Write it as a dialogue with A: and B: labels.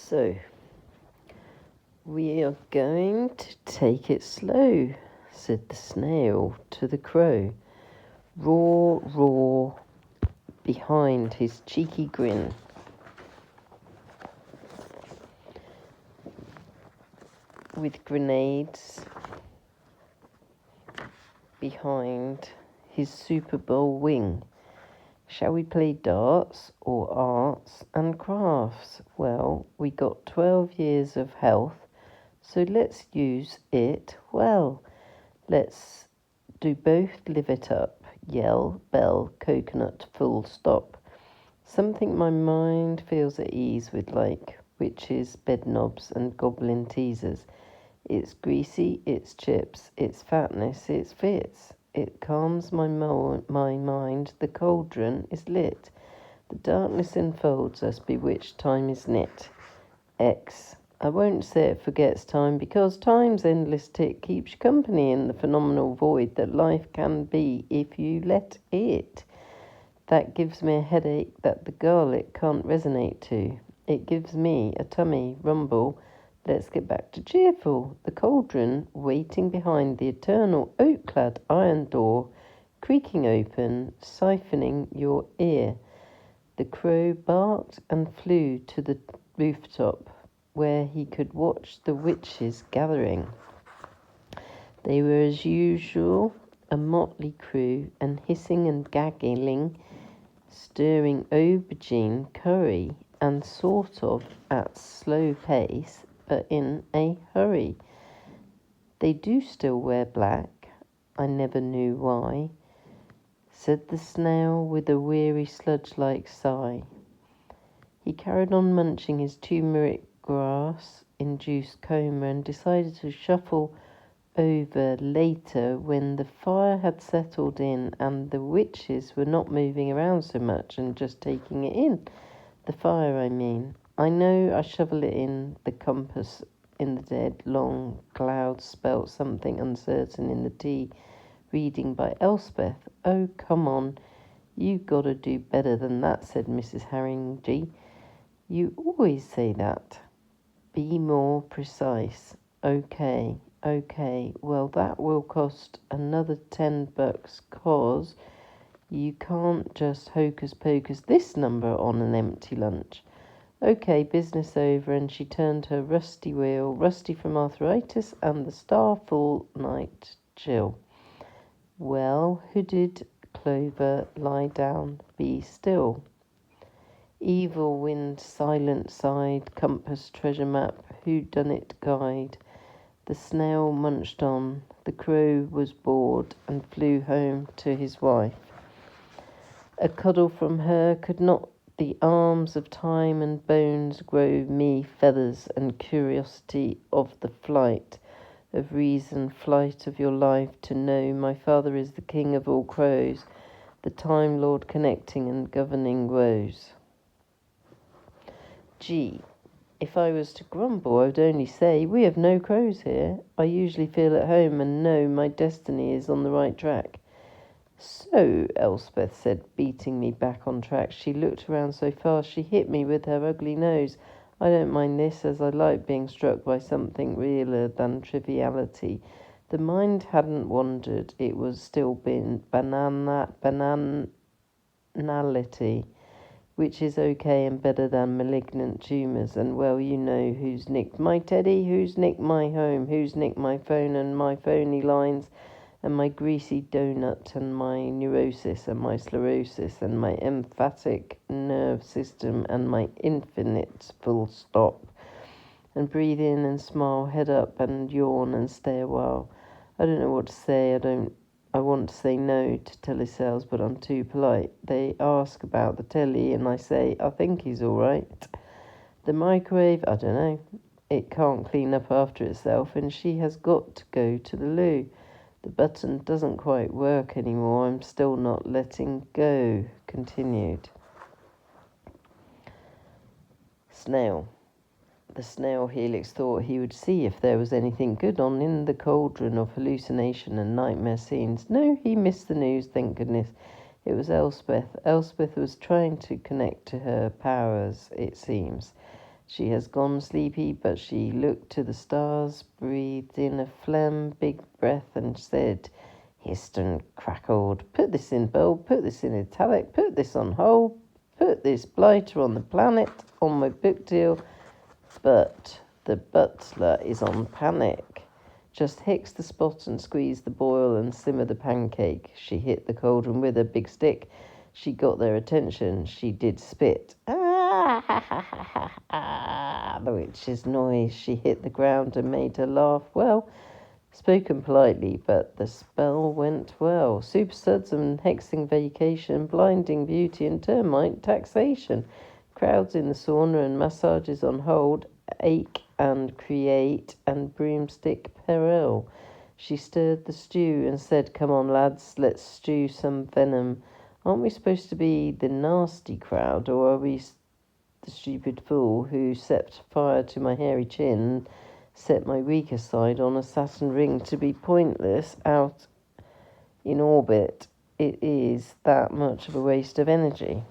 A: So, we are going to take it slow, said the snail to the crow. Roar, roar, behind his cheeky grin. With grenades behind his Super Bowl wing. Shall we play darts or arts and crafts? Well, we got 12 years of health, so let's use it well. Let's do both, live it up. Yell, bell, coconut, full stop. Something my mind feels at ease with, like witches, bed knobs and goblin teasers. It's greasy, it's chips, it's fatness, it's fits. It calms my mind, the cauldron is lit. The darkness enfolds us, bewitched time is knit. X. I won't say it forgets time, because time's endless tick keeps you company in the phenomenal void that life can be if you let it. That gives me a headache that the garlic can't resonate to. It gives me a tummy rumble. Let's get back to cheerful. The cauldron waiting behind the eternal oak-clad iron door, creaking open, siphoning your ear. The crow barked and flew to the rooftop, where he could watch the witches gathering. They were, as usual, a motley crew, and hissing and gaggling, stirring aubergine curry, and sort of at slow pace, but in a hurry. They do still wear black, I never knew why, said the snail with a weary sludge-like sigh. He carried on munching his turmeric grass-induced coma and decided to shuffle over later when the fire had settled in and the witches were not moving around so much and just taking it in. The fire, I mean. I know I shovel it in the compass in the dead long clouds spelt something uncertain in the tea. Reading by Elspeth. Oh, come on. You gotta do better than that, said Mrs. Harringy. You always say that. Be more precise. Okay. Well, that will cost another $10, 'cause you can't just hocus pocus this number on an empty lunch. Okay, business over, and she turned her rusty wheel, rusty from arthritis and the starful night chill. Well, hooded clover, lie down, be still. Evil wind, silent side, compass, treasure map, whodunit guide. The snail munched on, the crow was bored and flew home to his wife. A cuddle from her could not the arms of time and bones grow me feathers and curiosity of the flight of reason, flight of your life to know my father is the king of all crows, the time lord connecting and governing woes. Gee, if I was to grumble, I would only say, we have no crows here. I usually feel at home and know my destiny is on the right track. So, Elspeth said, beating me back on track. She looked around so fast she hit me with her ugly nose. I don't mind this, as I like being struck by something realer than triviality. The mind hadn't wandered. It was still been banality, which is okay and better than malignant tumours. And, well, you know who's nicked my teddy, who's nicked my home, who's nicked my phone and my phony lines, and my greasy donut, and my neurosis, and my sclerosis, and my emphatic nerve system, and my infinite full stop. And breathe in and smile, head up and yawn and stay a while. I don't know what to say. I want to say no to telesales, but I'm too polite. They ask about the telly, and I say, I think he's all right. The microwave, I don't know. It can't clean up after itself, and she has got to go to the loo. The button doesn't quite work anymore. I'm still not letting go. Continued. Snail. The snail Helix thought he would see if there was anything good on in the cauldron of hallucination and nightmare scenes. No, he missed the news, thank goodness. It was Elspeth. Elspeth was trying to connect to her powers, it seems. She has gone sleepy, but she looked to the stars, breathed in a phlegm, big breath, and said, hissed and crackled, put this in bold, put this in italic, put this on hold, put this blighter on the planet, on my book deal. But the butler is on panic. Just hicks the spot and squeeze the boil and simmer the pancake. She hit the cauldron with a big stick. She got their attention. She did spit. Ah, ha, ha, ha, ha, ha. The witch's noise. She hit the ground and made her laugh. Well, spoken politely, but the spell went well. Super suds and hexing vacation, blinding beauty and termite taxation. Crowds in the sauna and massages on hold, ache and create and broomstick peril. She stirred the stew and said, come on lads, let's stew some venom. Aren't we supposed to be the nasty crowd, or are we the stupid fool who set fire to my hairy chin, set my weaker side on a Saturn ring to be pointless out in orbit? It is that much of a waste of energy.